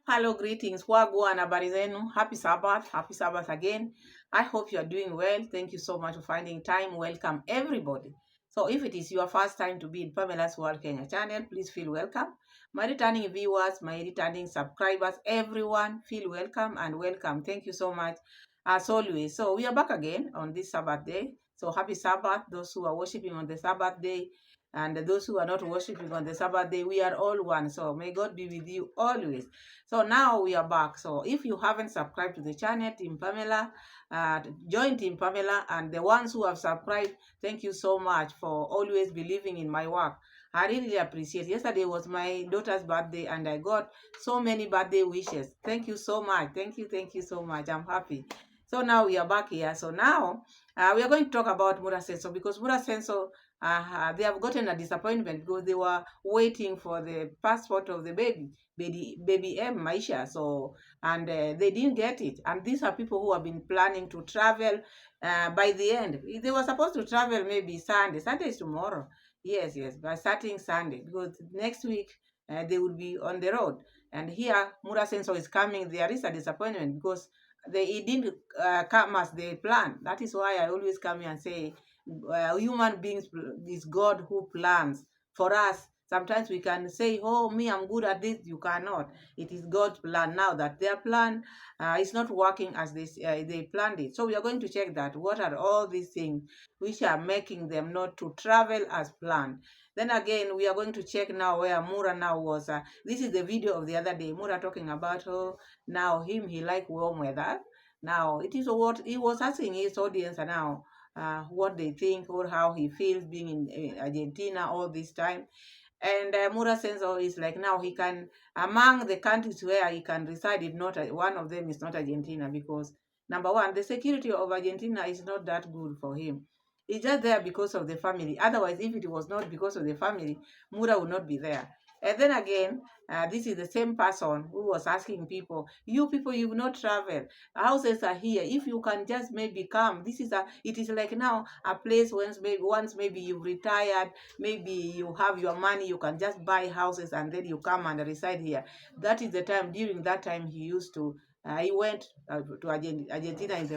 Hello, greetings. Wagwan, habari zenu. Happy Sabbath. Happy Sabbath again. I hope you are doing well. Thank you so much for finding time. Welcome, everybody. So, if it is your first time to be in Pamela's World Kenya channel, please feel welcome. My returning viewers, my returning subscribers, everyone, feel welcome and welcome. Thank you so much, as always. So, we are back again on this Sabbath day. So, happy Sabbath, those who are worshiping on the Sabbath day. And those who are not worshiping on the Sabbath day, we are all one. So may God be with you always. So now we are back. So if you haven't subscribed to the channel, Team Pamela, join Team Pamela. And the ones who have subscribed, thank you so much for always believing in my work. I really appreciate. Yesterday was my daughter's birthday and I got so many birthday wishes. Thank you so much. Thank you so much. I'm happy. So now we are back here. So now we are going to talk about Mura Senso because Mura Senso, they have gotten a disappointment because they were waiting for the passport of the baby M Maisha. So, and they didn't get it. And these are people who have been planning to travel by the end. They were supposed to travel maybe Sunday. Sunday is tomorrow. Yes, by starting Sunday because next week they will be on the road. And here, Mura Senso is coming. There is a disappointment because it didn't come as they planned. That is why I always come here and say, human beings is God who plans for us. Sometimes we can say, oh, me, I'm good at this. You cannot. It is God's plan now that their plan is not working as they planned it. So we are going to check that. What are all these things which are making them not to travel as planned? Then again, we are going to check now where Mura now was. This is the video of the other day. Mura talking about, now he like warm weather. Now, it is what he was asking his audience now what they think or how he feels being in Argentina all this time. And Mura Senso is like now he can, among the countries where he can reside, if not one of them is not Argentina, because number one, the security of Argentina is not that good for him. He's just there because of the family. Otherwise, if it was not because of the family, Mura would not be there. And then again, this is the same person who was asking people, you people, you've not traveled. Houses are here. If you can just maybe come, it is like now a place once maybe you've retired, maybe you have your money, you can just buy houses and then you come and reside here. That is the time. During that time, he used to. He went to Argentina in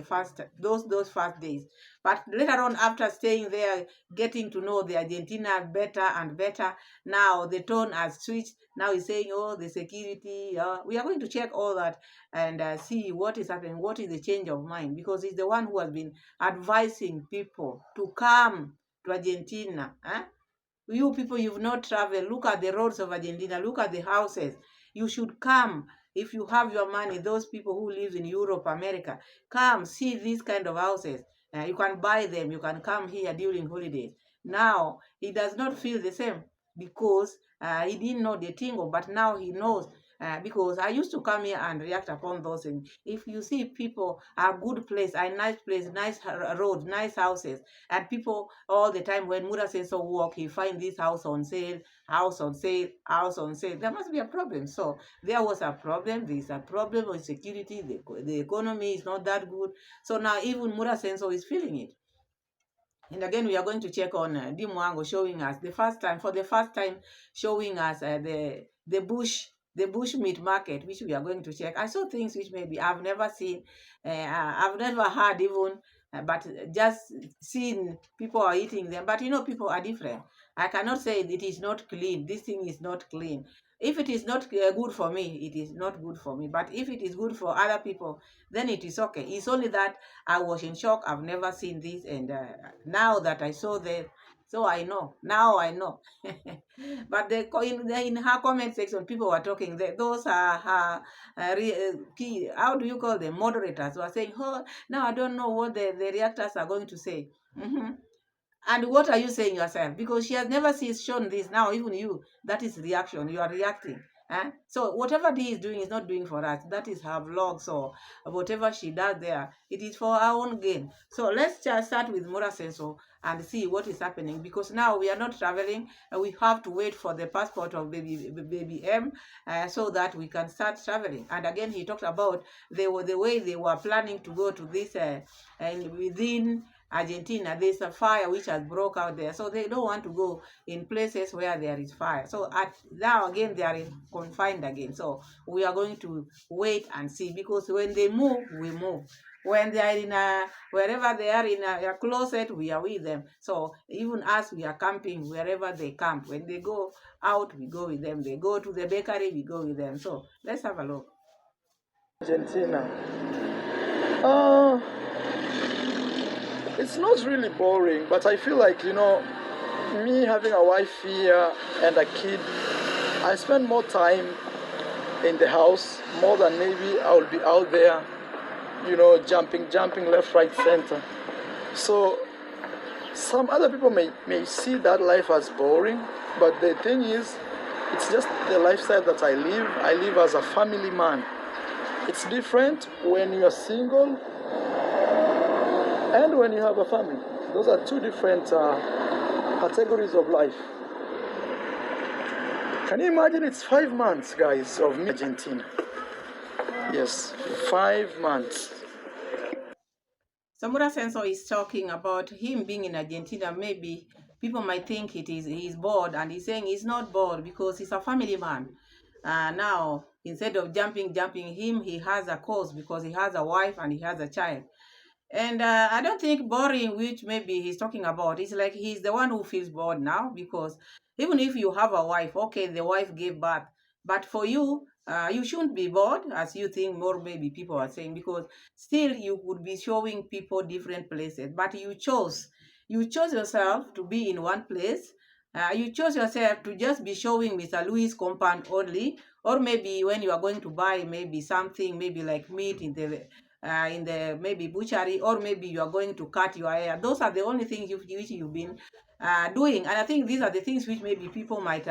those first days. But later on, after staying there, getting to know the Argentina better and better, now the tone has switched. Now he's saying, oh, the security. We are going to check all that and see what is happening, what is the change of mind, because he's the one who has been advising people to come to Argentina. You people, you've not traveled. Look at the roads of Argentina. Look at the houses. You should come. If you have your money, those people who live in Europe, America, come see these kind of houses. You can buy them. You can come here during holidays. Now, he does not feel the same because he didn't know the tingle, but now he knows. Because I used to come here and react upon those things. If you see people, a good place, a nice place, nice roads, nice houses, and people all the time when Mura says so walk, he find this house on sale, house on sale, house on sale. There must be a problem. So there was a problem. There is a problem with security. The economy is not that good. So now even Mura Senso is feeling it. And again, we are going to check on Dee Mwango showing us for the first time, showing us the bush meat market, which we are going to check. I saw things which maybe I've never seen, I've never heard even, but just seen people are eating them. But people are different. I cannot say it is not clean. This thing is not clean. If it is not good for me, it is not good for me. But if it is good for other people, then it is okay. It's only that I was in shock. I've never seen this, and now that I saw that, so I know. Now I know. But in her comment section, people were talking. Those are her key. How do you call them? Moderators were saying, "Oh, now I don't know what the reactors are going to say." Mm-hmm. And what are you saying yourself? Because she has never shown this. Now, even you, that is reaction. You are reacting. So whatever Dee is doing is not doing for us. That is her vlogs or whatever she does there. It is for our own gain. So let's just start with Mura Senso and see what is happening. Because now we are not traveling. We have to wait for the passport of baby M so that we can start traveling. And again, he talked about the way they were planning to go to this and within Argentina, there's a fire which has broke out there. So they don't want to go in places where there is fire. So now again, they are confined again. So we are going to wait and see, because when they move, we move. When they are in wherever they are in a closet, we are with them. So even us, we are camping wherever they camp. When they go out, we go with them. They go to the bakery, we go with them. So let's have a look. Argentina. Uh, it's not really boring, but I feel like, me having a wife here and a kid, I spend more time in the house more than maybe I will be out there, jumping left, right, center. So some other people may see that life as boring, but the thing is, it's just the lifestyle that I live. I live as a family man. It's different when you're single and when you have a family. Those are two different categories of life. Can you imagine? It's 5 months, guys, of me in Argentina. Yes, 5 months. Samura Sensor is talking about him being in Argentina. Maybe people might think he's bored, and he's saying he's not bored because he's a family man. Now, instead of jumping him, he has a cause because he has a wife and he has a child. And I don't think boring, which maybe he's talking about, it's like he's the one who feels bored now, because even if you have a wife, okay, the wife gave birth, but for you, you shouldn't be bored, as you think more maybe people are saying, because still you would be showing people different places, but you chose yourself to be in one place. You chose yourself to just be showing Mr. Louis compound only, or maybe when you are going to buy maybe something, maybe like meat in the maybe butchery, or maybe you are going to cut your hair. Those are the only things which you've been doing. And I think these are the things which maybe people might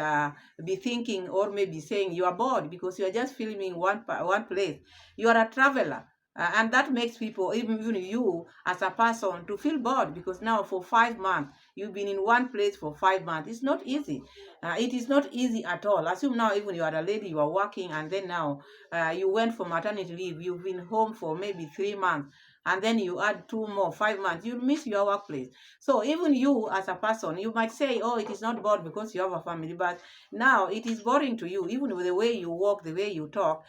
be thinking, or maybe saying you are bored because you are just filming one place. You are a traveler. And that makes people, even you as a person, to feel bored, because now for 5 months, you've been in one place for 5 months. It's not easy. It is not easy at all. Assume now, even you are a lady, you are working, and then now you went for maternity leave, you've been home for maybe 3 months, and then you add 2 more, 5 months, you'll miss your workplace. So even you as a person, you might say, oh, it is not bored because you have a family, but now it is boring to you, even with the way you walk, the way you talk.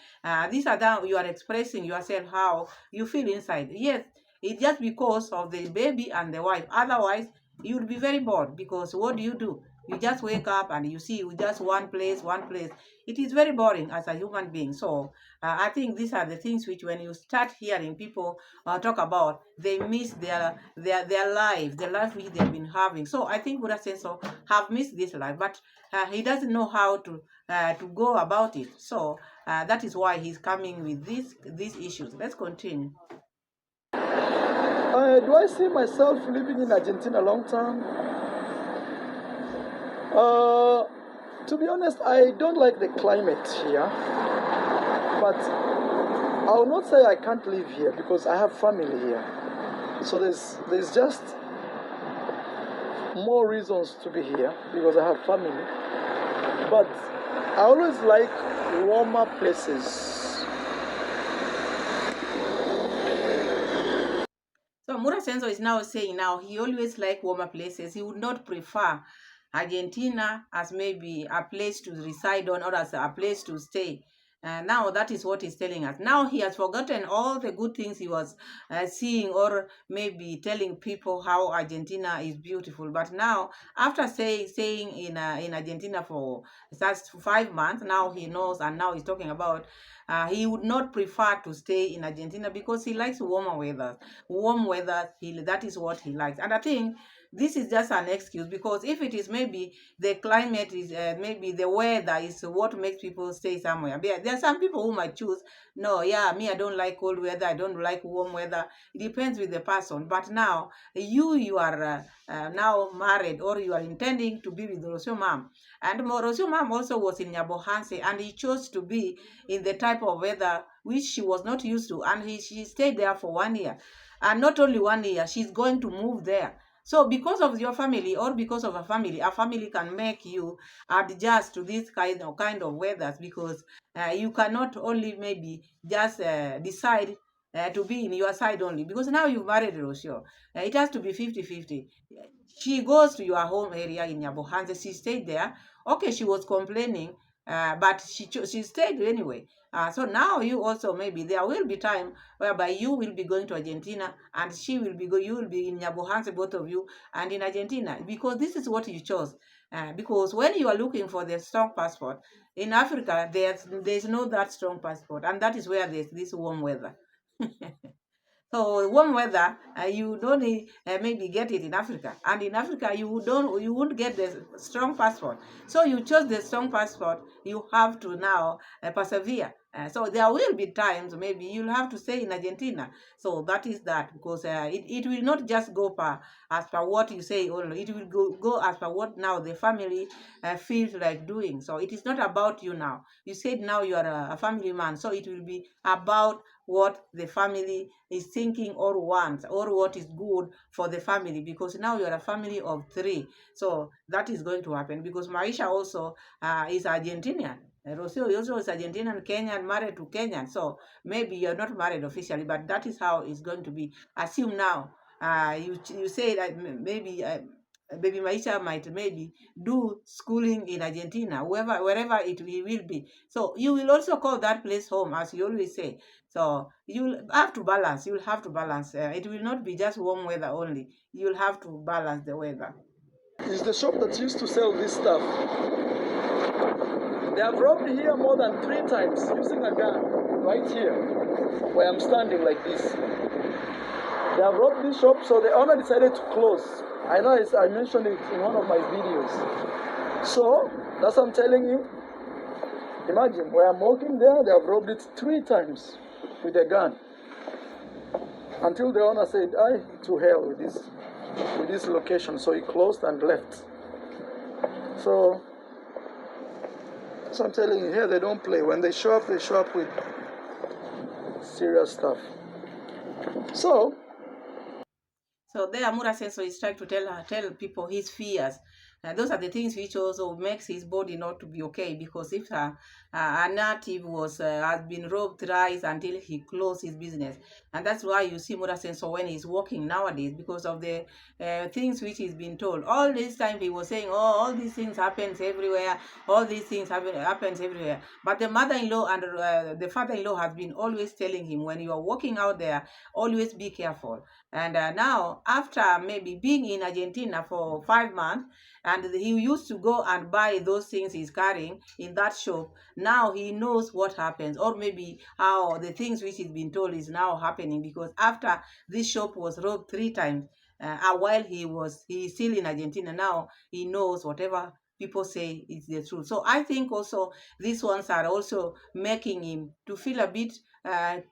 These are that you are expressing yourself, how you feel inside. Yes, it's just because of the baby and the wife. Otherwise, you'll be very bored, because what do? You just wake up and you see just one place. It is very boring as a human being. So I think these are the things which, when you start hearing people talk about, they miss their life, the life which they've been having. So I think Buddha Senso have missed this life, but he doesn't know how to go about it. So that is why he's coming with these issues. Let's continue. Do I see myself living in Argentina long term? To be honest, I don't like the climate here, but I will not say I can't live here because I have family here. So there's just more reasons to be here because I have family. But I always like warmer places. So Mura Senso is now saying now he always like warmer places. He would not prefer Argentina as maybe a place to reside on, or as a place to stay. Now that is what he's telling us. Now he has forgotten all the good things he was seeing, or maybe telling people how Argentina is beautiful. But now, after staying in Argentina for just 5 months, now he knows, and now he's talking about he would not prefer to stay in Argentina because he likes warmer weather. Warm weather, that is what he likes. And I think this is just an excuse, because if it is maybe the climate is maybe the weather is what makes people stay somewhere. There are some people who might choose, no, yeah, me, I don't like cold weather, I don't like warm weather. It depends with the person. But now you are now married, or you are intending to be with Rosio mom, and Rosio mom also was in Nyabohanse, and he chose to be in the type of weather which she was not used to, and she stayed there for 1 year. And not only 1 year, she's going to move there. So because of your family, or because of a family can make you adjust to this kind of weathers, because you cannot only maybe just decide to be in your side only, because now you've married Rocio. It has to be 50-50. She goes to your home area in Nyabohanse. She stayed there. Okay, she was complaining, but she stayed anyway. So now you also, maybe there will be time whereby you will be going to Argentina and she will be you will be in Nyabohanse, both of you, and in Argentina, because this is what you chose. Because when you are looking for the strong passport in Africa, there's no that strong passport, and that is where there's this warm weather. So warm weather, you don't maybe get it in Africa, and in Africa you won't get the strong passport. So you chose the strong passport. You have to now persevere. So there will be times maybe you'll have to stay in Argentina. So that is that, because it will not just go as per what you say only. It will go as per what now the family feels like doing. So it is not about you now. You said now you are a family man, so it will be about what the family is thinking or wants, or what is good for the family, because now you're a family of 3. So that is going to happen, because Maisha also is Argentinian. Rocio also is Argentinian, Kenyan, married to Kenyan. So maybe you're not married officially, but that is how it's going to be. Assume now, you say that maybe baby Maisha might maybe do schooling in Argentina, wherever it will be. So you will also call that place home, as you always say. So you'll have to balance. You'll have to balance. It will not be just warm weather only. You'll have to balance the weather. Is the shop that used to sell this stuff. They have robbed here more than 3 times using a gun right here, where I'm standing like this. They have robbed this shop, so the owner decided to close. I know I mentioned it in one of my videos. So that's what I'm telling you. Imagine, where I'm walking there, they have robbed it 3 times with a gun. Until the owner said, to hell with this location. So he closed and left. So I'm telling you, here they don't play. When they show up with serious stuff. So there, Mura Senso is trying to tell people his fears. Those are the things which also makes his body not to be okay, because if a native has been robbed thrice until he closed his business, and that's why you see Mura Senso when he's walking nowadays, because of the things which he's been told. All this time he was saying, all these things happens everywhere, all these things happens everywhere. But the mother-in-law and the father-in-law have been always telling him, when you are walking out there, always be careful. And now, after maybe being in Argentina for 5 months, and he used to go and buy those things he's carrying in that shop, now he knows what happens, or maybe how the things which he's been told is now happening, because after this shop was robbed 3 times, while he's still in Argentina, now he knows whatever people say is the truth. So I think also these ones are also making him to feel a bit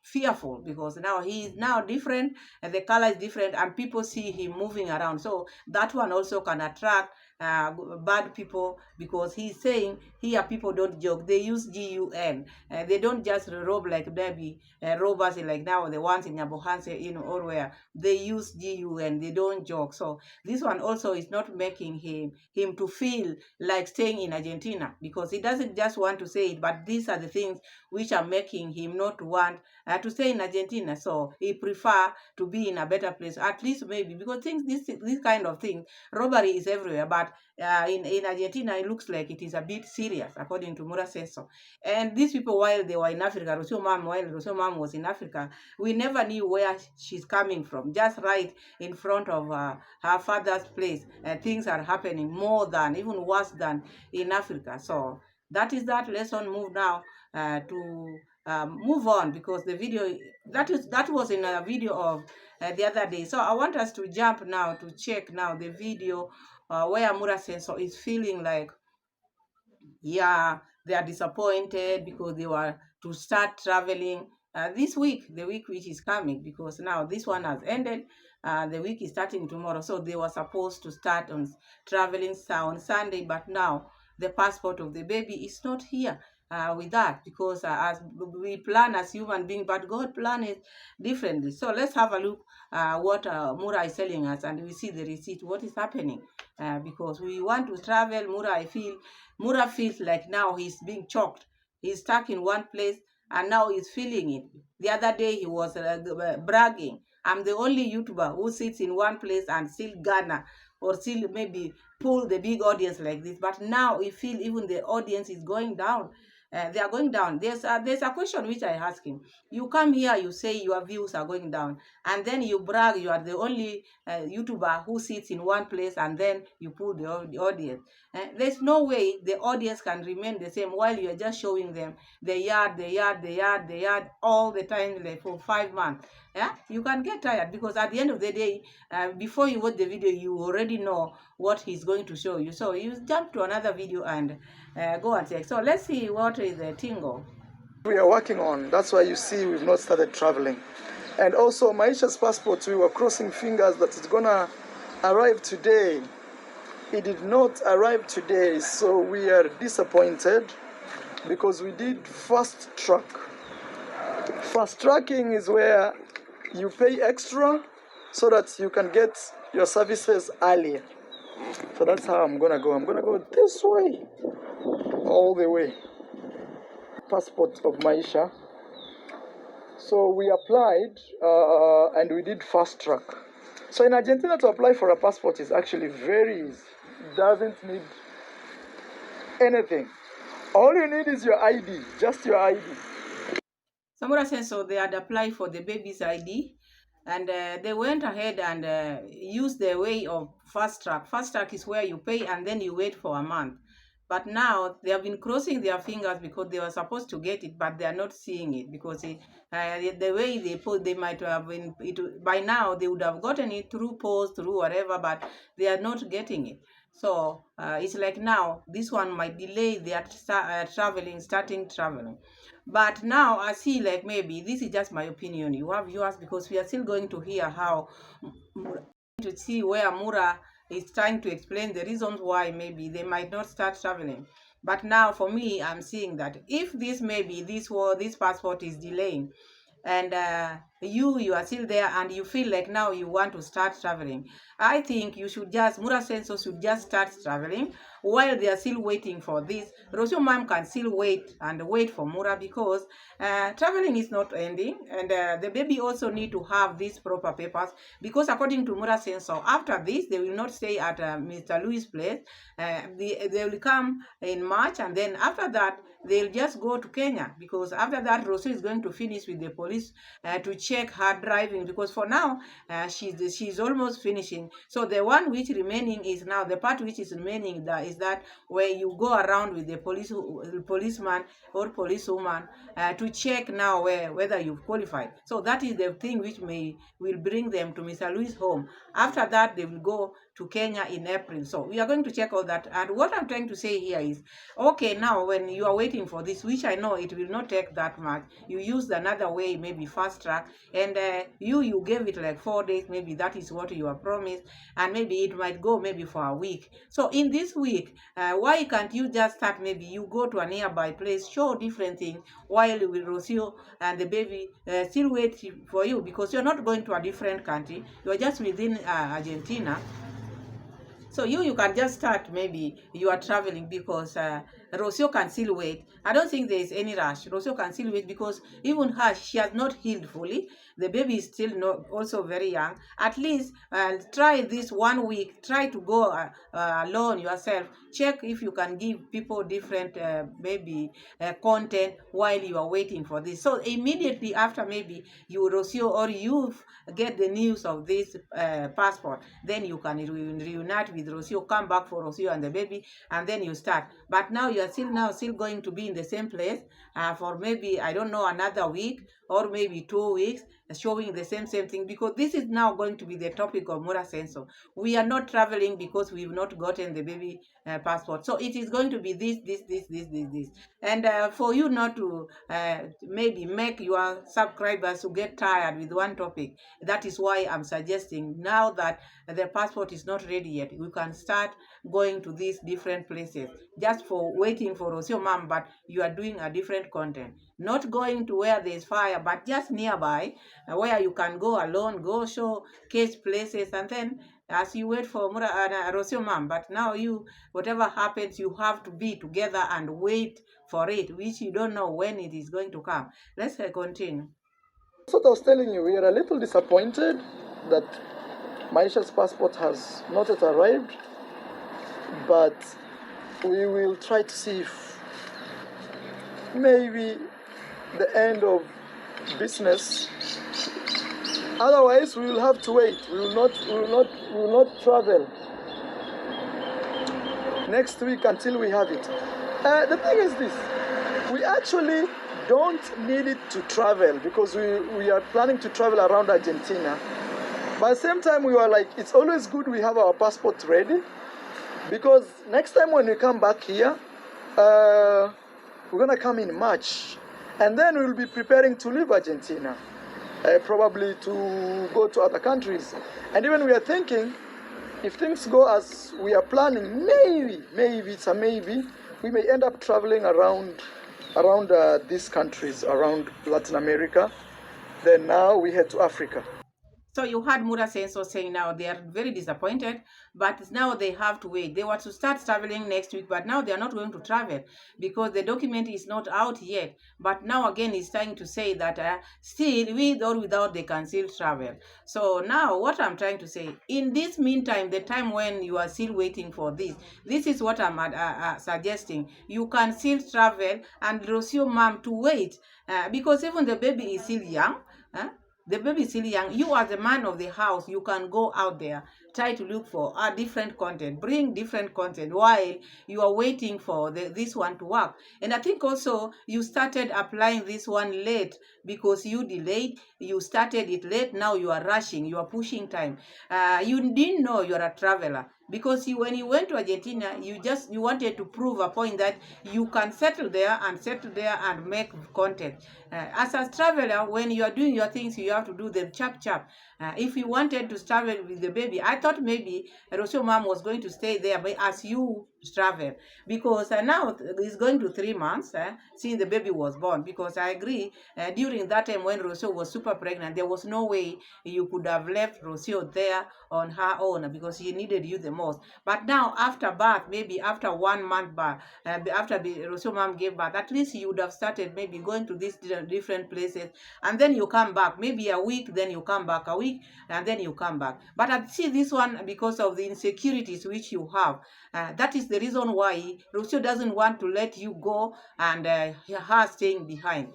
fearful, because now he is now different, and the color is different, and people see him moving around. So that one also can attract bad people, because he's saying here people don't joke, they use GUN. They don't just rob like maybe robbers like now the ones in Nyabohanse, or where they use GUN, they don't joke. So this one also is not making him to feel like staying in Argentina, because he doesn't just want to say it, but these are the things which are making him not want to stay in Argentina. So he prefer to be in a better place, at least maybe, because this kind of thing, robbery is everywhere, but in Argentina it looks like it is a bit serious, according to Mura Seso. And these people, while they were in Africa, while Rocio Mom was in Africa, we never knew where she's coming from. Just right in front of her father's place, things are happening even worse than in Africa. So that is that. Let's on move now to move on, because the video that was in a video of the other day. So I want us to jump now to check now the video where Mura Senso is feeling like, yeah, they are disappointed because they were to start traveling this week, the week which is coming, because now this one has ended. The week is starting tomorrow, so they were supposed to start on traveling on Sunday, but now the passport of the baby is not here with that, because as we plan as human beings, but God planned it differently. So let's have a look what Mura is telling us, and we see the receipt, what is happening, because we want to travel. Mura feels like now he's being choked. He's stuck in one place, and now he's feeling it. The other day he was bragging, I'm the only YouTuber who sits in one place and still garner or still maybe pull the big audience like this. But now we feel even the audience is going down. They are going down. There's a question which I ask him. You come here, you say your views are going down, and then you brag you are the only YouTuber who sits in one place, and then you pull the audience. There's no way the audience can remain the same while you're just showing them the yard all the time, like for 5 months. Yeah, you can get tired, because at the end of the day, before you watch the video, you already know what he's going to show you. So you jump to another video and go and check. So let's see what is the tingle we are working on. That's why you see we've not started traveling. And also, Maisha's passport, we were crossing fingers that it's gonna arrive today. It did not arrive today, so we are disappointed because we did fast track. Fast tracking is where you pay extra so that you can get your services earlier. So that's how I'm gonna go. I'm gonna go this way, all the way. Passport of Maisha. So we applied and we did fast track. So in Argentina, to apply for a passport is actually very easy. It doesn't need anything. All you need is your ID, just your ID. Samura says so they had applied for the baby's ID, and they went ahead and used the way of fast track. Fast track is where you pay and then you wait for a month. But now they have been crossing their fingers because they were supposed to get it, but they are not seeing it because the way they put, they might have been, by now they would have gotten it through post, through whatever, but they are not getting it. So it's like now this one might delay their starting traveling. But now I see, like, maybe this is just my opinion. You have yours, because we are still going to hear how to see where Mura is trying to explain the reasons why maybe they might not start traveling. But now for me, I'm seeing that if this maybe this passport is delaying, and you are still there and you feel like now you want to start traveling, I think you should just, Mura Senso should just start traveling while they are still waiting for this. Rosio mom can still wait and wait for Mura, because traveling is not ending, and the baby also need to have these proper papers, because according to Mura Senso, after this they will not stay at Mr. Louis' place. They will come in March, and then after that they'll just go to Kenya, because after that Rosie is going to finish with the police to check her driving, because for now she's almost finishing. So the one which remaining is now, the part which is remaining is that where you go around with the policeman or policewoman to check now whether you've qualified. So that is the thing which will bring them to Mr. Louis' home. After that they will go to Kenya in April. So we are going to check all that. And what I'm trying to say here is, okay, now when you are waiting for this, which I know it will not take that much, you use another way, maybe fast track, and you gave it like 4 days, maybe that is what you are promised, and maybe it might go maybe for a week. So in this week, why can't you just start, maybe you go to a nearby place, show different things, while with Rocio and the baby still wait for you, because you're not going to a different country, you're just within Argentina. So you can just start, maybe you are traveling, because Rocio can still wait. I don't think there is any rush. Rocio can still wait, because even her, she has not healed fully. The baby is still not, also very young. At least try this 1 week. Try to go alone yourself. Check if you can give people different maybe content while you are waiting for this. So immediately after, maybe you Rocio or you get the news of this passport, then you can reunite with Rocio, come back for Rocio and the baby, and then you start. But now you are still going to be in the same place for maybe, I don't know, another week or maybe 2 weeks, showing the same thing, because this is now going to be the topic of Mura Senso. We are not traveling because we've not gotten the baby passport. So it is going to be this. And for you not to maybe make your subscribers to get tired with one topic, that is why I'm suggesting, now that the passport is not ready yet, we can start going to these different places, just for waiting for Rocio Mom, but you are doing a different content. Not going to where there's fire, but just nearby, where you can go alone, go showcase places, and then as you wait for Rosio mom. But now you, whatever happens, you have to be together and wait for it, which you don't know when it is going to come. Let's continue. That's what I was telling you. We are a little disappointed that Maisha's passport has not yet arrived, but we will try to see if maybe the end of business. Otherwise, we will have to wait. We will not travel next week until we have it. The thing is this: we actually don't need it to travel because we are planning to travel around Argentina. But at the same time, we were like, it's always good we have our passport ready because next time when we come back here, we're gonna come in March, and then we'll be preparing to leave Argentina, probably to go to other countries. And even we are thinking, if things go as we are planning, maybe it's a maybe, we may end up traveling around these countries, around Latin America. Then now we head to Africa. So you heard Mura saying now they are very disappointed, but now they have to wait. They were to start traveling next week, but now they are not going to travel because the document is not out yet. But now again, he's trying to say that still, with or without, they can still travel. So now what I'm trying to say, in this meantime, the time when you are still waiting for this is what I'm suggesting. You can still travel and Rosio mom to wait because even the baby is still young. The baby is still young. You as the man of the house, you can go out there, try to look for a different content, bring different content while you are waiting for this one to work. And I think also you started applying this one late because you delayed. You started it late. Now you are rushing. You are pushing time. You didn't know you are a traveler because when you went to Argentina, you wanted to prove a point that you can settle there and make content. As a traveler, when you are doing your things, you have to do them chap. If you wanted to travel with the baby, I thought maybe Rosio mom was going to stay there, but as you travel, because now it's going to 3 months since the baby was born. Because I agree, during that time when Rosio was super pregnant, there was no way you could have left Rosio there on her own because she needed you the most. But now after birth, maybe after 1 month birth, after Rosio mom gave birth, at least you would have started maybe going to these different places, and then you come back maybe a week, then you come back a week, and then you come back. But I see this one because of the insecurities which you have. That is the reason why Rosio doesn't want to let you go and her staying behind.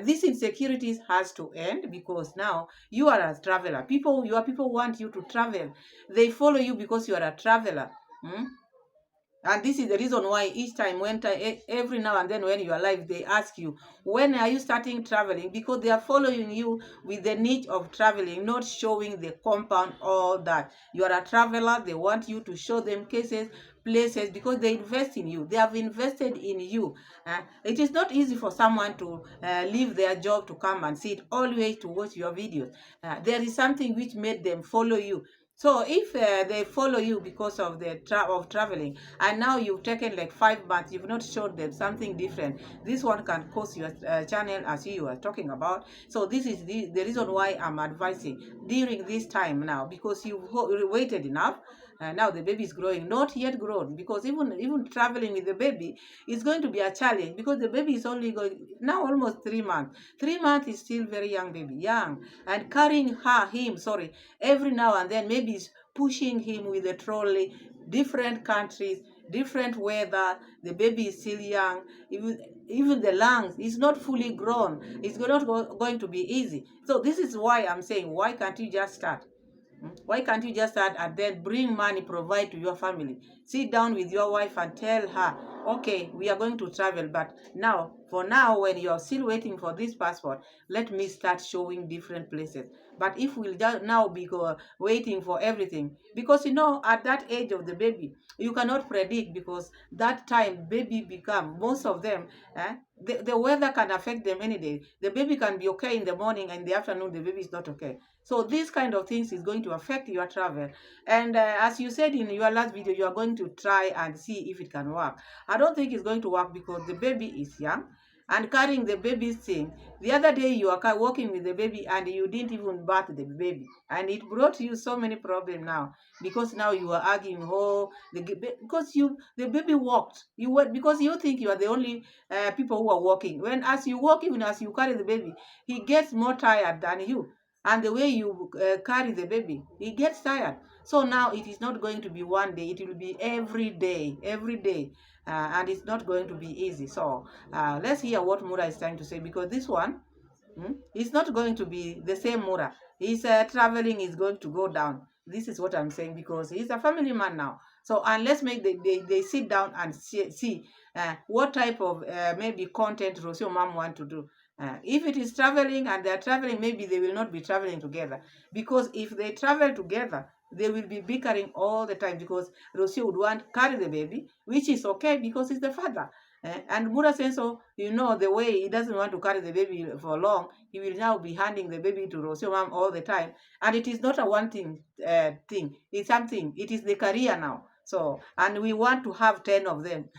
These insecurities has to end because now you are a traveler. Your people want you to travel. They follow you because you are a traveler. And this is the reason why each time, every now and then when you are alive, they ask you, when are you starting traveling? Because they are following you with the need of traveling, not showing the compound, all that. You are a traveler. They want you to show them cases, places, because they invest in you. They have invested in you. It is not easy for someone to leave their job to come and sit always to watch your videos. There is something which made them follow you. So if they follow you because of the traveling, and now you've taken like 5 months, you've not showed them something different, this one can cost your channel, as you are talking about. So this is the reason why I'm advising during this time now, because you've waited enough. Now the baby is growing, not yet grown, because even traveling with the baby is going to be a challenge because the baby is only going now almost 3 months. 3 months is still very young baby, young, and carrying him, every now and then, maybe pushing him with a trolley, different countries, different weather. The baby is still young. Even the lungs is not fully grown. It's not going to be easy. So this is why I'm saying, why can't you just start? Why can't you just start and then bring money, provide to your family? Sit down with your wife and tell her, okay, we are going to travel, but now, for now, when you're still waiting for this passport, let me start showing different places. But if we'll just now be waiting for everything, because at that age of the baby, you cannot predict, because that time baby become, most of them, the weather can affect them any day. The baby can be okay in the morning, and in the afternoon the baby is not okay. So these kind of things is going to affect your travel. And as you said in your last video, you are going to try and see if it can work. I don't think it's going to work because the baby is young. and carrying the baby's thing. The other day you are walking with the baby and you didn't even bath the baby, and it brought you so many problems now, because now you are arguing. Oh, because the baby walked. You were, because you think you are the only people who are walking. When as you walk, even as you carry the baby, he gets more tired than you. And the way you carry the baby, he gets tired. So now it is not going to be one day, it will be every day, and it's not going to be easy. So let's hear what Mura is trying to say, because this one, it's not going to be the same Mura. His traveling is going to go down. This is what I'm saying, because he's a family man now. So unless they sit down and see what type of maybe content Rocio mom want to do. If it is traveling and they're traveling, maybe they will not be traveling together. Because if they travel together, they will be bickering all the time, because Rocio would want to carry the baby, which is okay because he's the father. And Mura says, so, the way he doesn't want to carry the baby for long, he will now be handing the baby to Rocio mom all the time. And it is not a one thing. It's something. It is the career now. So, and we want to have 10 of them.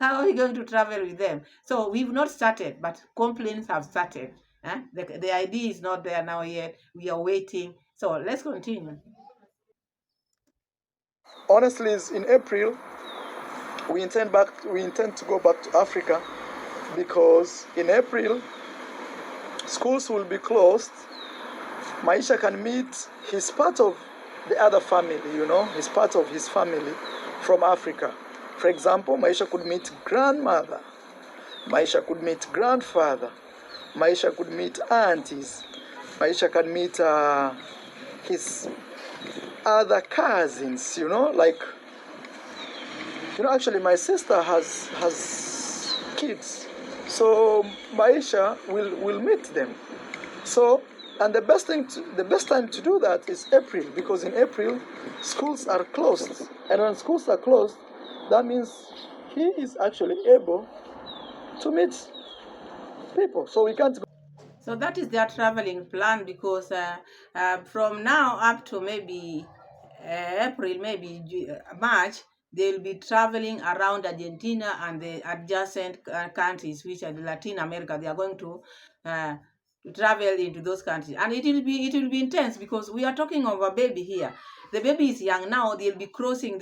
How are we going to travel with them? So we've not started, but complaints have started. The idea is not there now yet. We are waiting. So let's continue. Honestly, it's in April. We intend to go back to Africa, because in April schools will be closed. Maisha can meet. He's part of the other family, He's part of his family from Africa. For example, Maisha could meet grandmother. Maisha could meet grandfather. Maisha could meet aunties. Maisha can meet his other cousins, actually my sister has kids. So Maisha will meet them. So, and the best time to do that is April, because in April schools are closed. And when schools are closed, that means he is actually able to meet people. So we can't go. So that is their traveling plan, because from now up to maybe April, maybe March, they'll be traveling around Argentina and the adjacent countries, which are the Latin America. They are going uh, to travel into those countries, and it will be intense, because we are talking of a baby here. The baby is young now. They will be crossing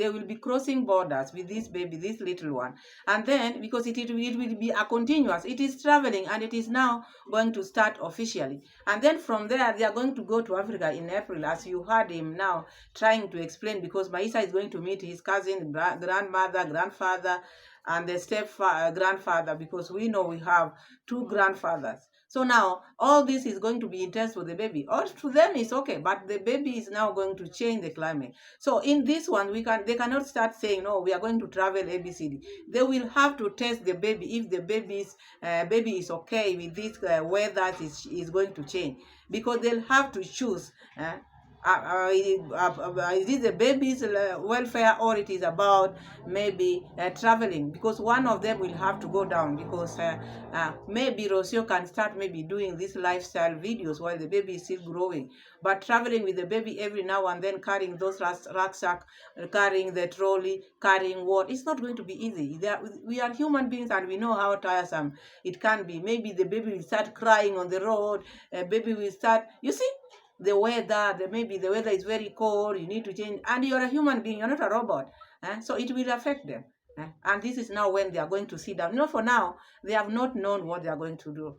borders with this baby, this little one. And then, because it will be a continuous, it is traveling, and it is now going to start officially. And then from there, they are going to go to Africa in April, as you heard him now trying to explain, because Maisa is going to meet his cousin, grandmother, grandfather, and the step grandfather, because we know we have two grandfathers. So now all this is going to be intense for the baby. Or to them it's okay, but the baby is now going to change the climate. So in this one, they cannot start saying, no, we are going to travel ABCD. They will have to test the baby, if the baby is okay with this weather is going to change, because they'll have to choose. Is it the baby's welfare, or it is about maybe traveling, because one of them will have to go down, because maybe Rocio can start maybe doing these lifestyle videos while the baby is still growing, but traveling with the baby every now and then, carrying those rucksack, carrying the trolley, carrying what, it's not going to be easy. We are human beings, and we know how tiresome it can be. Maybe the baby will start crying on the road. Baby will start, you see, the weather, maybe the weather is very cold, you need to change, and you're a human being, you're not a robot. So it will affect them. And this is now when they are going to sit down. For now, they have not known what they are going to do.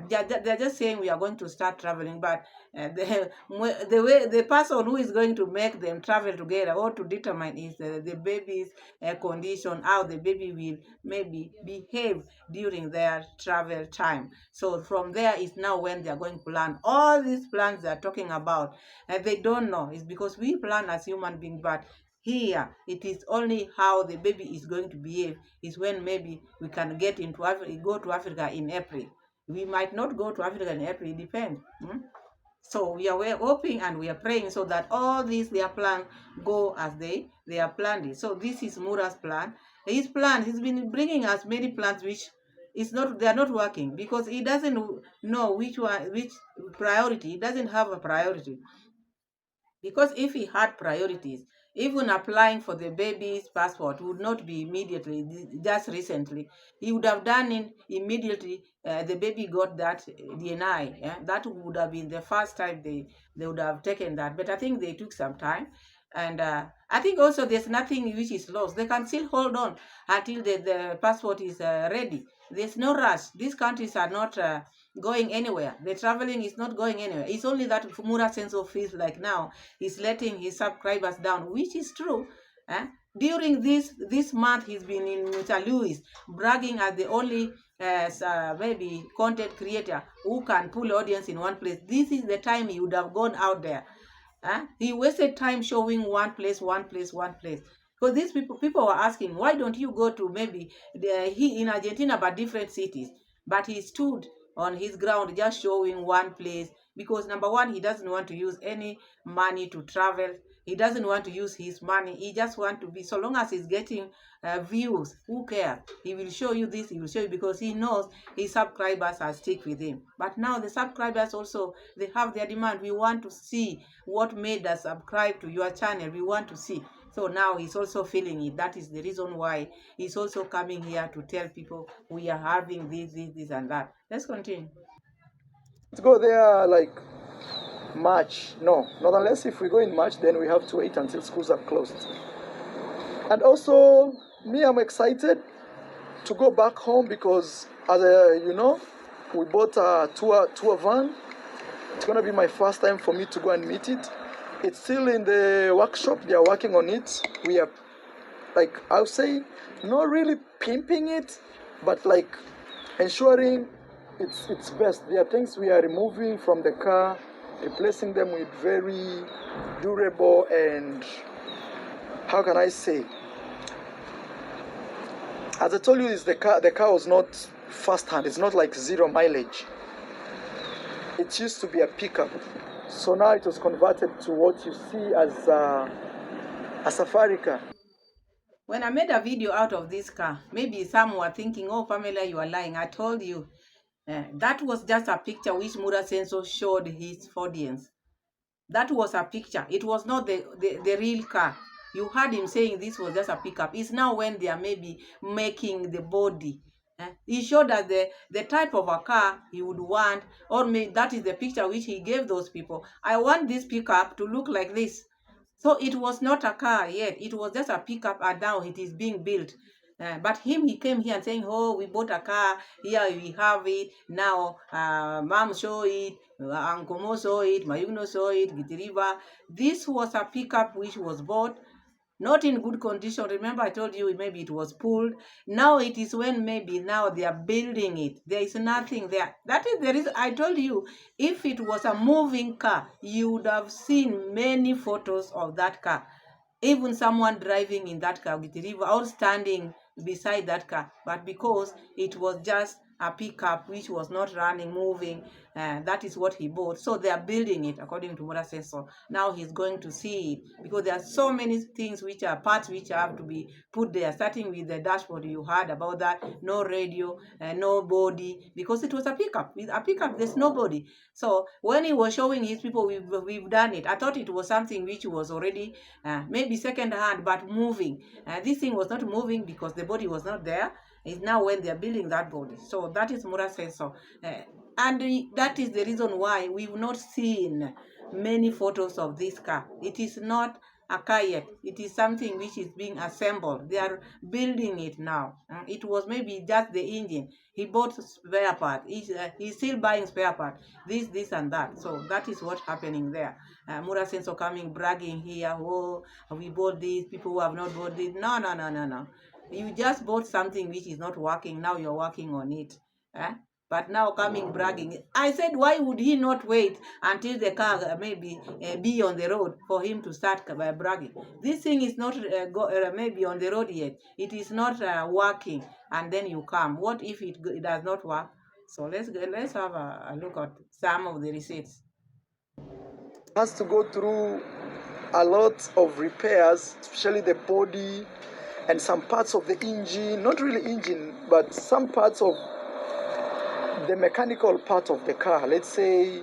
They're just saying we are going to start traveling, but the person who is going to make them travel together or to determine is the baby's condition, how the baby will maybe behave during their travel time. So from there is now when they are going to plan all these plans they are talking about. They don't know. It's because we plan as human beings, but here it is only how the baby is going to behave is when maybe we can get into Africa, go to Africa in April. We might not go to Africa in April, it depends. So we're hoping and we are praying so that all these their plan go as they are planned it. So this is Mura's plan. His plan, he's been bringing us many plans which they are not working, because he doesn't know which priority. He doesn't have a priority. Because if he had priorities, Even applying for the baby's passport would not be immediately, just recently. He would have done it immediately. The baby got that DNI. Yeah? That would have been the first time they would have taken that. But I think they took some time. And I think also there's nothing which is lost. They can still hold on until the passport is ready. There's no rush. These countries are not going anywhere. The traveling is not going anywhere. It's only that Mura Senso feels like now he's letting his subscribers down, which is true. Eh? During this month, he's been in St. Louis bragging as the only maybe content creator who can pull audience in one place. This is the time he would have gone out there. He wasted time showing one place, one place, one place. Because these people were asking, why don't you go to maybe he in Argentina, but different cities? But he stood on his ground, just showing one place. Because number one, he doesn't want to use any money to travel. He doesn't want to use his money. He just want to be, so long as he's getting views, who cares? He will show you this, he will show you, because he knows his subscribers are stick with him. But now the subscribers also, they have their demand. We want to see what made us subscribe to your channel. We want to see. So now he's also feeling it. That is the reason why he's also coming here to tell people we are having this, and that. Let's continue. Let's go there like March. No, not unless if we go in March, then we have to wait until schools are closed. And also, me, I'm excited to go back home because, as you know, we bought a tour van. It's gonna be my first time for me to go and meet it. It's still in the workshop. They are working on it. We are, like, I'll say, not really pimping it, but like ensuring it's best. There are things we are removing from the car, replacing them with very durable and, how can I say? As I told you, the car was not first hand. It's not like 0 mileage. It used to be a pickup. So now it was converted to what you see as a safari car. When I made a video out of this car, maybe some were thinking, oh, Pamela, you are lying. I told you that was just a picture which Mura Senso showed his audience. That was a picture. It was not the real car. You heard him saying this was just a pickup. It's now when they are maybe making the body. He showed us the type of a car he would want, or maybe that is the picture which he gave those people. I want this pickup to look like this. So it was not a car yet. It was just a pickup, and now it is being built. But he came here and saying, oh, we bought a car, here we have it, now mom saw it, Uncle Mo saw it, Mayuno saw it, Gitiriva. This was a pickup which was bought, not in good condition. Remember I told you maybe it was pulled. Now it is when maybe now they are building it. There is nothing there. That is the reason I told you, if it was a moving car, you would have seen many photos of that car. Even someone driving in that car with the river or standing beside that car. But because it was just a pickup which was not running, moving, that is what he bought. So they are building it according to Mura Sensor. Now he's going to see it, because there are so many things which are parts which have to be put there, starting with the dashboard. You heard about that. No radio, no body, because it was a pickup. With a pickup, there's nobody. So when he was showing his people, we've done it. I thought it was something which was already maybe second hand, but moving. This thing was not moving because the body was not there. It's now when they're building that body. So that is Mura Sensor. And that is the reason why we've not seen many photos of this car. It is not a car yet. It is something which is being assembled. They are building it now. It was maybe just the engine. He bought spare part. He's still buying spare part. This and that. So that is what's happening there. Mura Sensor coming bragging here. Oh, we bought this. People who have not bought this. No, no, no, no, no. You just bought something which is not working. Now you're working on it. But now coming bragging. I said, why would he not wait until the car maybe be on the road for him to start bragging? This thing is not maybe on the road yet. It is not working, and then you come. What if it does not work? So let's have a look at some of the receipts. Has to go through a lot of repairs, especially the body and some parts of the engine. Not really engine, but some parts of the mechanical part of the car. Let's say,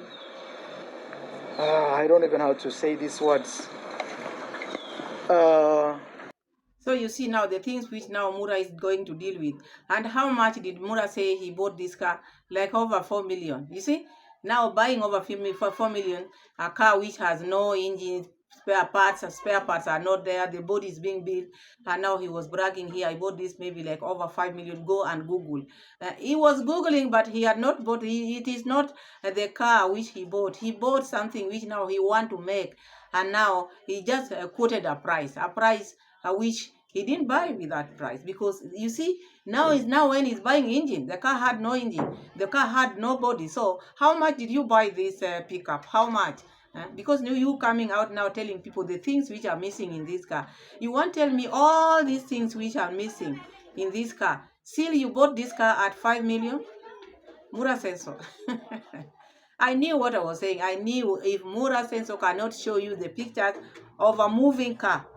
I don't even know how to say these words. Uh, So you see now the things which now Mura is going to deal with. And how much did Mura say he bought this car? Like over 4 million. You see? Now buying over 4 million, a car which has no engine, spare parts are not there, the body is being built, and now he was bragging here, I bought this maybe like over 5 million. Go and Google. He was Googling, but he had not bought, it is not the car which he bought. He bought something which now he want to make, and now he just quoted a price which he didn't buy with that price, because you see now is now when he's buying engine, the car had no engine, the car had no body. So how much did you buy this pickup? How much? Because you coming out now telling people the things which are missing in this car. You won't tell me all these things which are missing in this car. Still, you bought this car at 5 million? Mura says so. I knew what I was saying. I knew if Mura Senso cannot show you the pictures of a moving car,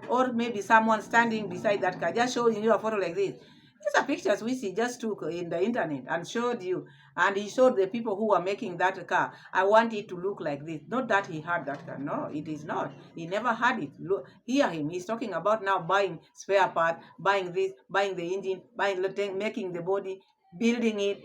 or maybe someone standing beside that car, just showing you a photo like this. These are pictures which he just took in the internet and showed you. And he showed the people who were making that car. I want it to look like this. Not that he had that car. No, it is not. He never had it. Look, hear him. He's talking about now buying spare parts, buying this, buying the engine, making the body, building it.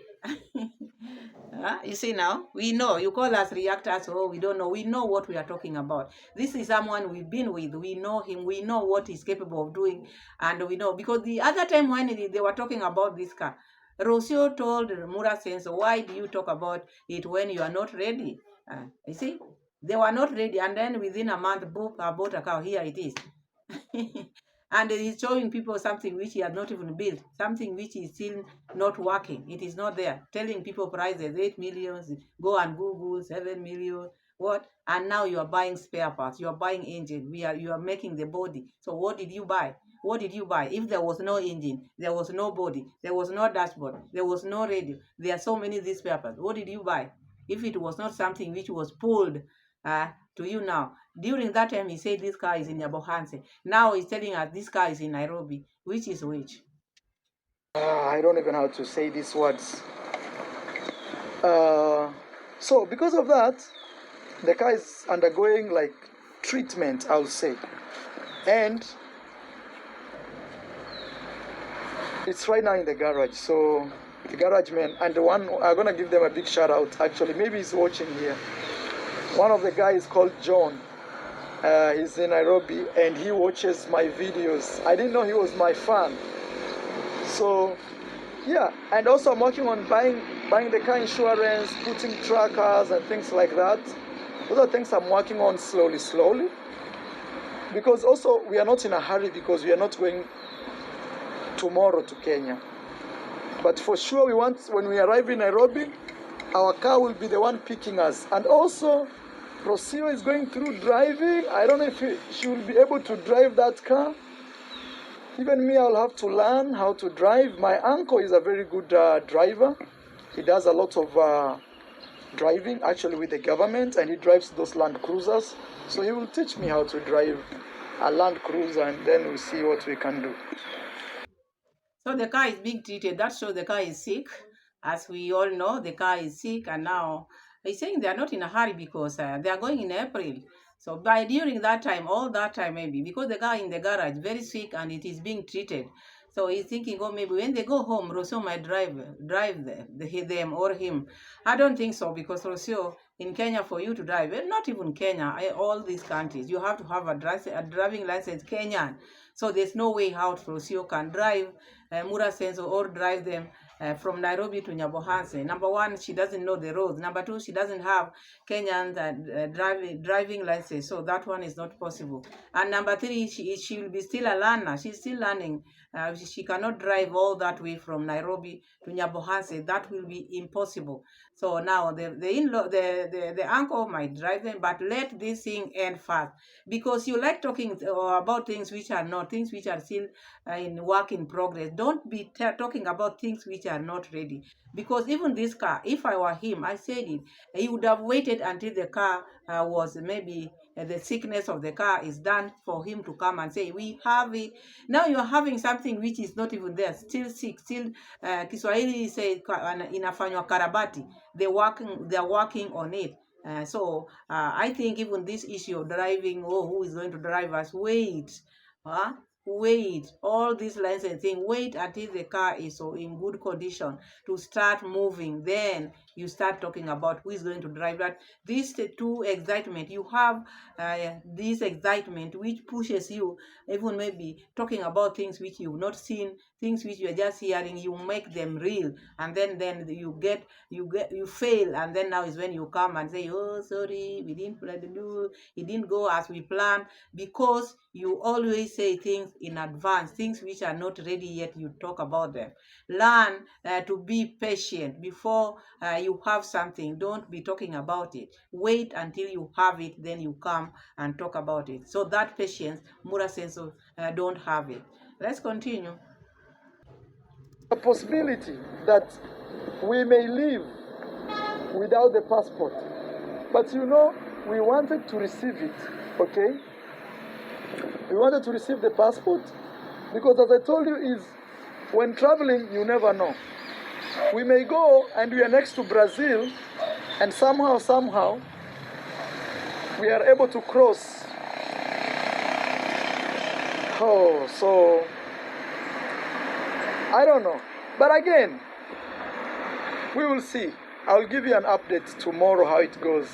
You see now, we know. You call us reactors, oh, we don't know. We know what we are talking about. This is someone we've been with. We know him. We know what he's capable of doing. And we know, because the other time when they were talking about this car, Rocio told Mura Senso, why do you talk about it when you are not ready? You see, they were not ready. And then within a month, book bought a car. Here it is. And he's showing people something which he has not even built, something which is still not working. It is not there. Telling people prices, 8 million, go and Google, 7 million, what? And now you are buying spare parts, you are buying engine, you are making the body. So what did you buy? What did you buy? If there was no engine, there was no body, there was no dashboard, there was no radio, there are so many of these spare parts. What did you buy? If it was not something which was pulled to you now. During that time, he said this car is in Yabohanse. Now he's telling us this car is in Nairobi. Which is which? I don't even know how to say these words. So because of that, the car is undergoing like treatment, I'll say. And it's right now in the garage. So the garage man, and the one, I'm gonna give them a big shout out. Actually, maybe he's watching here. One of the guys called John. He's in Nairobi and he watches my videos. I didn't know he was my fan. So yeah, and also I'm working on buying the car insurance, putting trackers and things like that. Those are things I'm working on slowly. Because also we are not in a hurry, because we are not going tomorrow to Kenya. But for sure, we want, when we arrive in Nairobi, our car will be the one picking us. And also, Rocio is going through driving. I don't know if she will be able to drive that car. Even me, I'll have to learn how to drive. My uncle is a very good driver. He does a lot of driving, actually, with the government, and he drives those Land Cruisers. So he will teach me how to drive a Land Cruiser, and then we'll see what we can do. So the car is being treated. That shows the car is sick. As we all know, the car is sick, and now he's saying they are not in a hurry because they are going in April. So by during that time, all that time maybe, because the car in the garage very sick and it is being treated. So he's thinking, oh, maybe when they go home, Rocio might drive them or him. I don't think so, because Rocio, in Kenya, for you to drive, not even Kenya, all these countries, you have to have a driving license, Kenyan. So there's no way how Rocio can drive Mura Senso or drive them from Nairobi to Nyabohanse. Number one, she doesn't know the roads. Number two, she doesn't have Kenyan driving license, so that one is not possible. And number three, she will be still a learner. She's still learning. She cannot drive all that way from Nairobi to Nyabohanse. That will be impossible. So now the uncle might drive them, but let this thing end fast, because you like talking about things which are not, things which are still in work in progress. Don't be talking about things which are not ready, because even this car, if I were him, I said it, he would have waited until the car was maybe the sickness of the car is done for him to come and say, we have it. Now you are having something which is not even there, still sick, still Kiswahili say inafanywa karabati. They are working on it. I think even this issue of driving, oh, who is going to drive us? Wait, huh? Wait, all these license thing, wait until the car is so in good condition to start moving. Then you start talking about who is going to drive that. These two excitement, you have this excitement which pushes you, even maybe talking about things which you've not seen, things which you are just hearing, you make them real, and then you fail, and then now is when you come and say, oh, sorry, we didn't plan to do, it didn't go as we planned, because you always say things in advance, things which are not ready yet, you talk about them. Learn to be patient before you have something. Don't be talking about it. Wait until you have it, then you come and talk about it. So that patience, Mura Senso don't have it. Let's continue. A possibility that we may live without the passport. But we wanted to receive it, okay? We wanted to receive the passport because, as I told you, is when traveling, you never know. We may go and we are next to Brazil, and somehow, we are able to cross. Oh, so I don't know. But again, we will see. I'll give you an update tomorrow how it goes.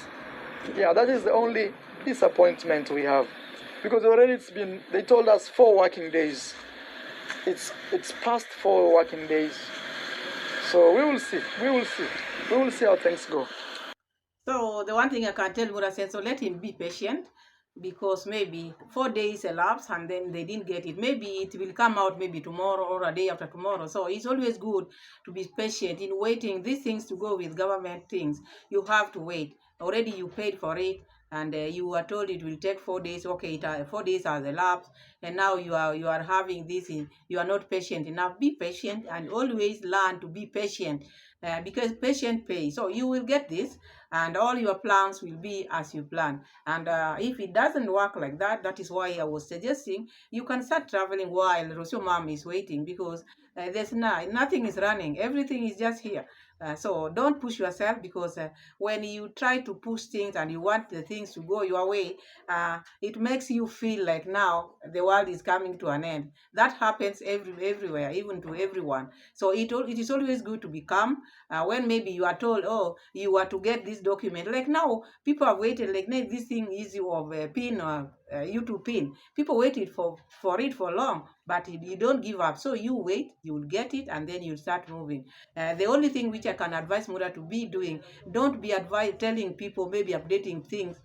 Yeah, that is the only disappointment we have. Because already they told us 4 working days. It's past 4 working days. So we will see. We will see how things go. So the one thing I can tell Mura said, so let him be patient, because maybe 4 days elapsed and then they didn't get it. Maybe it will come out maybe tomorrow or a day after tomorrow. So it's always good to be patient in waiting. These things to go with government things, you have to wait. Already you paid for it, and you were told it will take 4 days. Okay, 4 days has elapsed, and now you are having this in, you are not patient enough. Be patient and always learn to be patient, because patient pays. So you will get this, and all your plans will be as you plan. And if it doesn't work like that, that is why I was suggesting you can start traveling while Rosio mom is waiting, because there's nothing is running, everything is just here. So don't push yourself, because when you try to push things and you want the things to go your way, it makes you feel like now the world is coming to an end. That happens everywhere, even to everyone. So it is always good to be calm. When maybe you are told, oh, you are to get this document, like now people have waited, like now this thing is of pin or you to pin, people waited for it for long, but you don't give up. So you wait, you will get it, and then you start moving. The only thing which I can advise Mura to be doing, don't be telling people, maybe updating things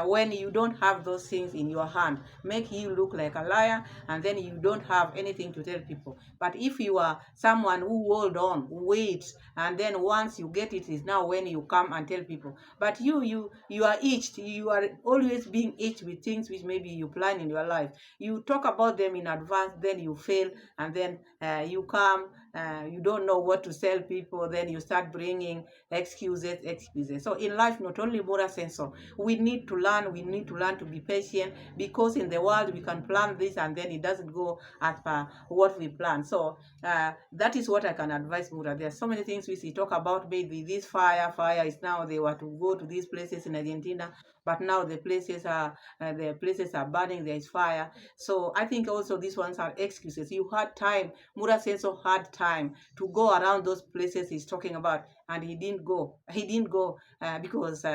when you don't have those things in your hand. Make you look like a liar, and then you don't have anything to tell people. But if you are someone who hold on, waits, and then once you get it, is now when you come and tell people. But you are itched. You are always being itched with things which maybe you plan in your life. You talk about them in advance, then you fail, and then you come, you don't know what to tell people, then you start bringing excuses. So in life, not only moral sensor, we need to learn to be patient, because in the world we can plan this and then it doesn't go as per what we plan. So that is what I can advise Mura. There are so many things we talk about. Maybe this fire is now, they were to go to these places in Argentina, but now the places are burning, there is fire. So I think also these ones are excuses. You had time, Mura Senso had time to go around those places he's talking about, and he didn't go. Because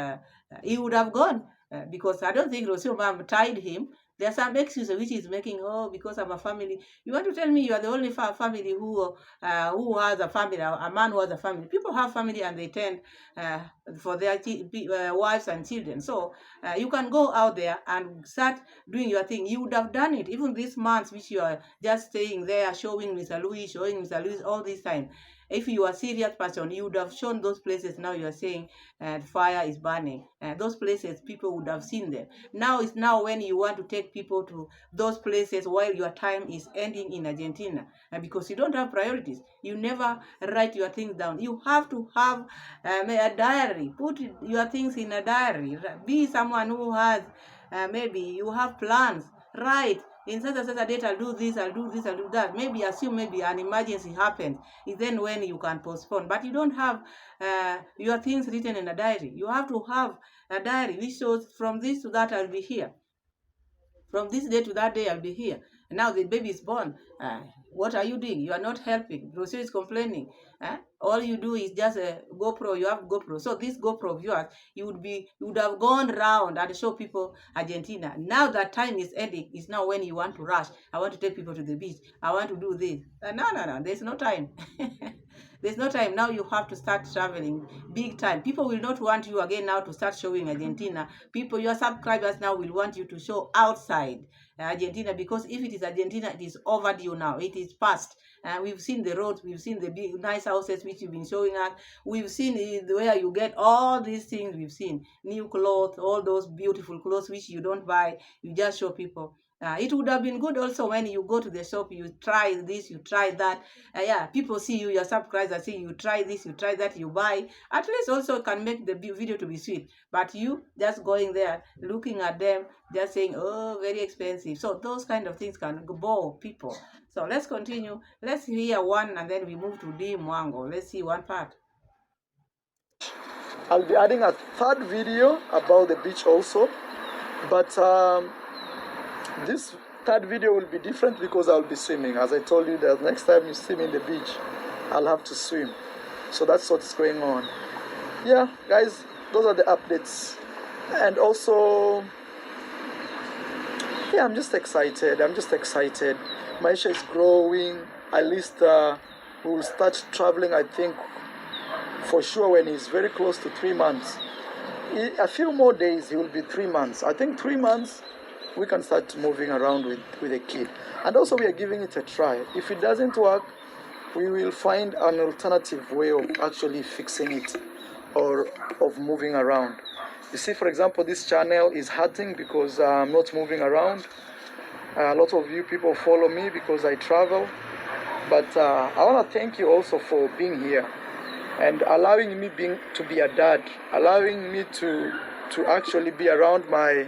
he would have gone, because I don't think Rosio Mom tied him. There are some excuses which is making, oh, because I'm a family. You want to tell me you are the only family who has a family, a man who has a family. People have family and they tend for their wives and children. So you can go out there and start doing your thing. You would have done it even these months which you are just staying there, showing Mr. Louis all this time. If you are a serious person, you would have shown those places. Now you are saying fire is burning. Those places, people would have seen them. Now it's now when you want to take people to those places while your time is ending in Argentina, because you don't have priorities. You never write your things down. You have to have a diary. Put your things in a diary. Be someone who has maybe you have plans. Write. in such and such a date, I'll do this, I'll do this, I'll do that. Maybe assume maybe an emergency happens. Is then when you can postpone. But you don't have your things written in a diary. You have to have a diary which shows from this to that I'll be here. From this day to that day, I'll be here. And now the baby is born. What are you doing? You are not helping. Rocio is complaining. All you do is just a GoPro. You have GoPro. So this GoPro of yours, you would have gone round and show people Argentina. Now that time is ending. It's now when you want to rush. I want to take people to the beach. I want to do this. No. There's no time. There's no time. Now you have to start traveling big time. People will not want you again now to start showing Argentina. People, your subscribers now will want you to show outside Argentina, because if it is Argentina, it is overdue now. It is past. We've seen the roads, we've seen the big nice houses which you've been showing us. We've seen where you get all these things. We've seen new clothes, all those beautiful clothes which you don't buy. You just show people. It would have been good also when you go to the shop, you try this, you try that. People see you, your subscribers see you try this, you try that, you buy. At least also can make the video to be sweet. But you just going there, looking at them, just saying, oh, very expensive. So those kind of things can bore people. So let's continue. Let's hear one and then we move to Dee Mwango. Let's see one part. I'll be adding a third video about the beach also. But this third video will be different because I'll be swimming. As I told you, the next time you see me in the beach, I'll have to swim. So that's what's going on. Yeah, guys, those are the updates. And also, yeah, I'm just excited. Maisha is growing. At least we will start traveling, I think, for sure when he's very close to 3 months. A few more days, he will be 3 months. I think 3 months, we can start moving around with a kid. And also we are giving it a try. If it doesn't work, we will find an alternative way of actually fixing it or of moving around. You see, for example, this channel is hurting because I'm not moving around. A lot of you people follow me because I travel. But I want to thank you also for being here and allowing me to be a dad, allowing me to actually be around my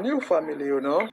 new family, you know.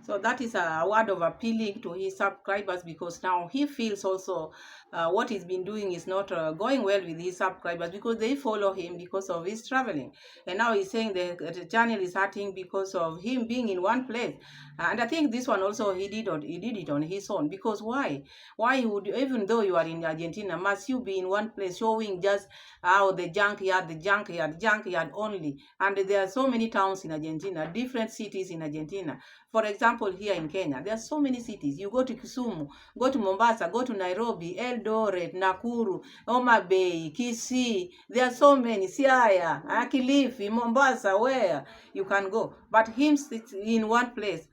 So that is a word of appealing to his subscribers, because now he feels also what he's been doing is not going well with his subscribers, because they follow him because of his traveling. And now he's saying the channel is hurting because of him being in one place. And I think this one also he did it on his own. Because why? Why would, even though you are in Argentina, must you be in one place showing just how the junkyard only? And there are so many towns in Argentina, different cities in Argentina. For example, here in Kenya, there are so many cities. You go to Kisumu, go to Mombasa, go to Nairobi, Eldoret, Nakuru, Homa Bay, Kisii. There are so many. Siaya, Kilifi, Mombasa, where you can go. But him sits in one place.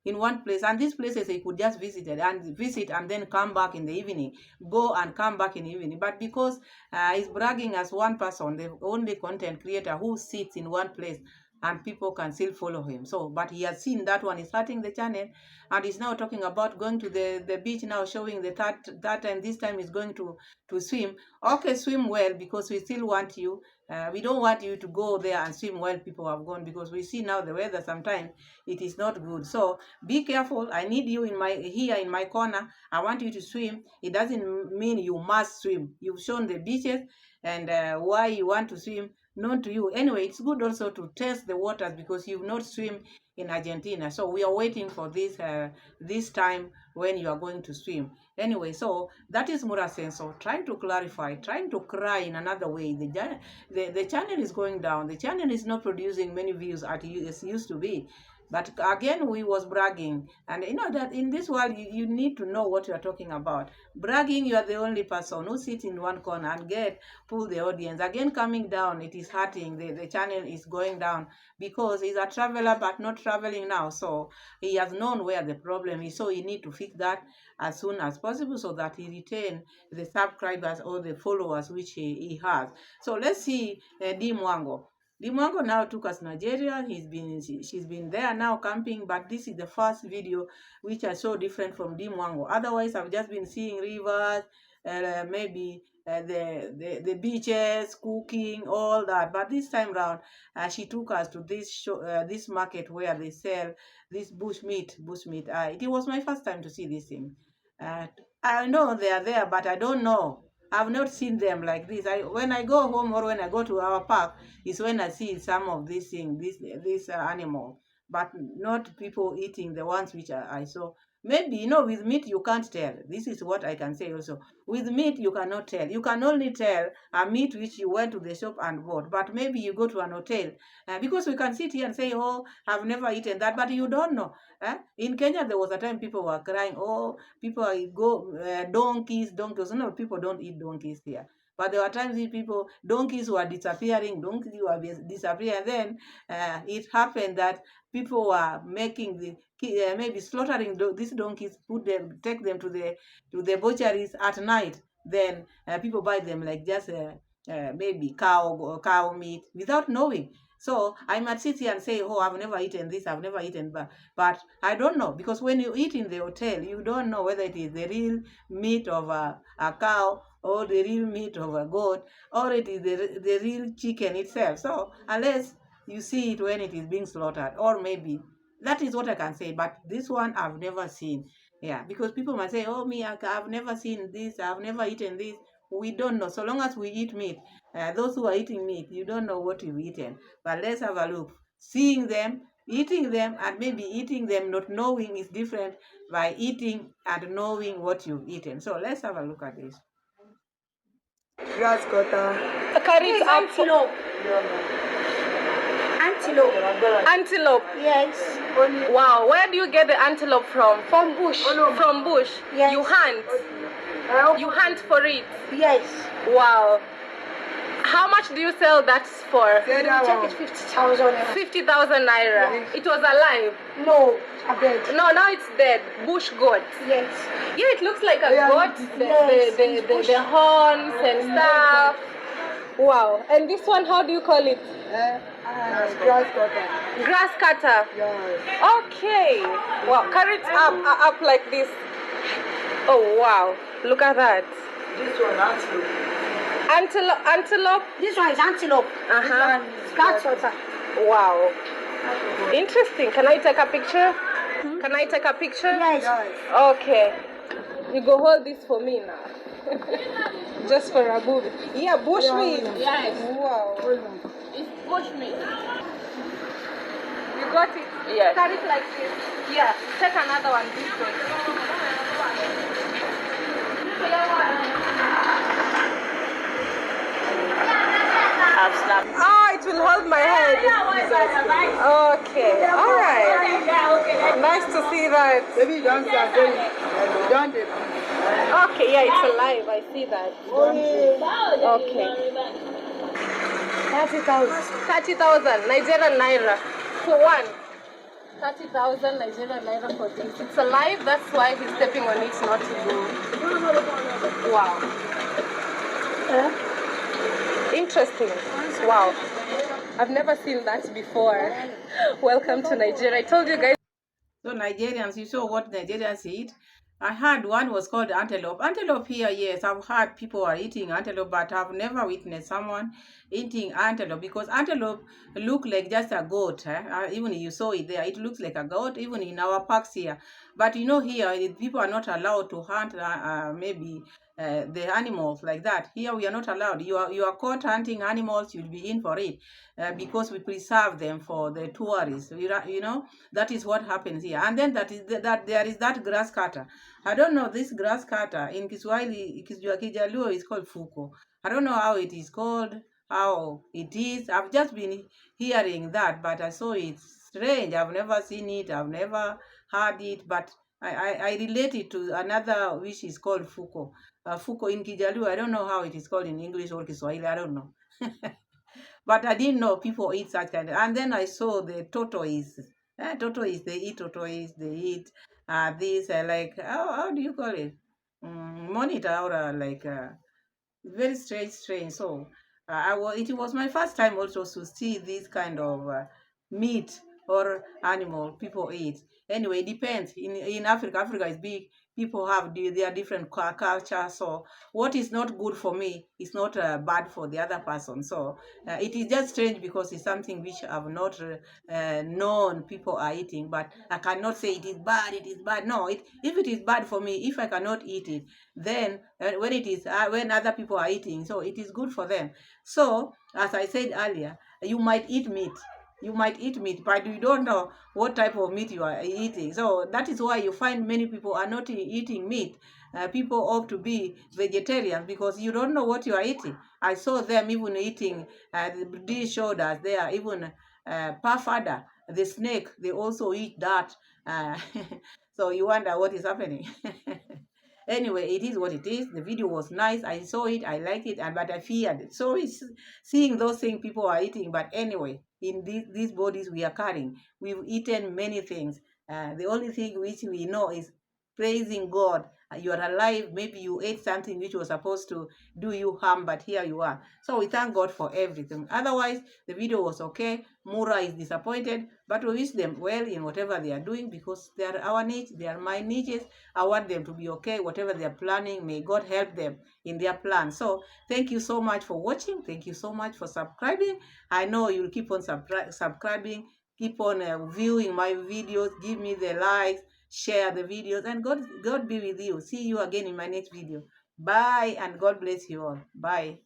In one place, and these places he could just visit and then come back in the evening, go and come back in the evening. But because he's bragging as one person, the only content creator who sits in one place, and people can still follow him. So, but he has seen that one is hurting the channel, and he's now talking about going to the beach now, showing the that time, this time is going to swim. Okay, swim well, because we still want you. We don't want you to go there and swim while people have gone, because we see now the weather sometimes it is not good. So be careful. I need you here in my corner. I want you to swim. It doesn't mean you must swim. You've shown the beaches and why you want to swim, known to you. Anyway, it's good also to test the waters, because you've not swim in Argentina. So we are waiting for this time when you are going to swim. Anyway, so that is Murasenso trying to clarify, trying to cry in another way. The channel is going down. The channel is not producing many views as it used to be. But again, we was bragging. And you know that in this world, you need to know what you are talking about. Bragging, you are the only person who sits in one corner and pull the audience. Again, coming down, it is hurting. The channel is going down because he's a traveler but not traveling now. So he has known where the problem is. So he need to fix that as soon as possible so that he retain the subscribers or the followers which he has. So let's see Dee Mwango. Dee Mwango now took us Nigeria. She's been there now camping, but this is the first video which are so different from Dee Mwango. Otherwise, I've just been seeing rivers, maybe the beaches, cooking, all that. But this time round, she took us to this market where they sell this bush meat. It was my first time to see this thing. Uh, I know they are there, but I don't know. I've not seen them like this. When I go home or when I go to our park, is when I see some of these things, this animal, but not people eating the ones which I saw. Maybe, with meat you can't tell. This is what I can say also. With meat you cannot tell. You can only tell a meat which you went to the shop and bought. But maybe you go to an hotel, because we can sit here and say, oh, I've never eaten that, but you don't know. In Kenya, there was a time people were crying, oh, people go donkeys. No, people don't eat donkeys here. But there were times donkeys were disappearing, Then it happened that people were making maybe slaughtering these donkeys, take them to the butcheries at night. Then people buy them like just maybe cow meat without knowing. So I might sit here and say, oh, I've never eaten this, I've never eaten that. But I don't know, because when you eat in the hotel, you don't know whether it is the real meat of a cow or the real meat of a goat, or it is the real chicken itself. So unless you see it when it is being slaughtered, or maybe that is what I can say. But this one I've never seen. Yeah, because people might say, oh, I've never seen this, I've never eaten this. We don't know. So long as we eat meat, those who are eating meat, you don't know what you've eaten. But let's have a look. Seeing them, eating them, and maybe eating them not knowing is different by eating and knowing what you've eaten. So let's have a look at this. Grass cutter. Carrots apple. Antelope. Antelope. Yes. Wow, where do you get the antelope from? From bush. From bush. Yes. You hunt. You hunt for it. Yes. Wow. How much do you sell that for? Check it 50,000. 50,000 naira. Yes. It was alive. No, a bed. No, now it's dead. Bush goat. Yes. Yeah, it looks like a Yeah, goat. yes, The horns and stuff. Wow. And this one, how do you call it? Grass cutter. Grass cutter. Yes. Okay. Wow. Carry it up like this. Oh wow. Look at that. This one antelope. Antelope. This one is antelope. This one is grass cutter. Wow. Interesting. Can I take a picture? Can I take a picture? Yes. Okay. You go hold this for me now. Just for a movie. Yeah, bushmeat. Yes. Wow. It's bushmeat. You got it? Yes. Carry it like this. Yeah. Take another one this way. Oh, it will hold my head. Okay. All right. Nice to see that. Maybe don't start doing it. Don't it. Okay, yeah, it's alive. I see that. Okay. 30,000. 30,000 Nigerian naira for one. 30,000 Nigerian naira for this. It's alive, that's why he's stepping on it not to go. Wow. Interesting. Wow. I've never seen that before. Welcome to Nigeria. I told you guys. So Nigerians, you saw what Nigerians eat. I heard one was called antelope. Antelope here, yes, I've heard people are eating antelope, but I've never witnessed someone eating antelope, because antelope look like just a goat. Even if you saw it there, it looks like a goat, even in our parks here. But here, people are not allowed to hunt maybe the animals like that. Here we are not allowed. You are caught hunting animals, you'll be in for it, because we preserve them for the tourists. That is what happens here. And then that there is that grass cutter. I don't know, this grass cutter in Kiswahili, Kijaluo is called fuko. I don't know how it is called, how it is. I've just been hearing that, but I saw it strange. I've never seen it. I've never heard it, but I relate it to another which is called fuko. Fuko in Kijaluo, I don't know how it is called in English or Kiswahili. I don't know. But I didn't know people eat such kind. And then I saw the tortoise. Tortoise, they eat tortoise. They eat this, like, how do you call it? Monitor, or like, very strange. So it was my first time also to see this kind of meat or animal people eat. Anyway, it depends. In Africa is big. people have their different culture. So what is not good for me is not bad for the other person. So it is just strange because it's something which I've not known people are eating, but I cannot say it is bad, it is bad. No, if it is bad for me, if I cannot eat it, then when it is when other people are eating, so it is good for them. So as I said earlier, you might eat meat, but you don't know what type of meat you are eating. So that is why you find many people are not eating meat. People opt to be vegetarians because you don't know what you are eating. I saw them even eating, Dee showed us there, even pufferder, the snake, they also eat that. Uh, so you wonder what is happening. Anyway, it is what it is. The video was nice. I saw it. I liked it, but I feared it. So it's seeing those things people are eating. But anyway, in these bodies we are carrying, we've eaten many things. The only thing which we know is praising God. You are alive. Maybe you ate something which was supposed to do you harm, but here you are. So we thank God for everything. Otherwise, the video was okay. Mura is disappointed, but we wish them well in whatever they are doing because they are our niche, they are my niches. I want them to be okay, whatever they are planning. May God help them in their plan. So thank you so much for watching. Thank you so much for subscribing. I know you'll keep on subscribing, keep on viewing my videos, give me the likes, share the videos, and God be with you. See you again in my next video. Bye, and God bless you all. Bye.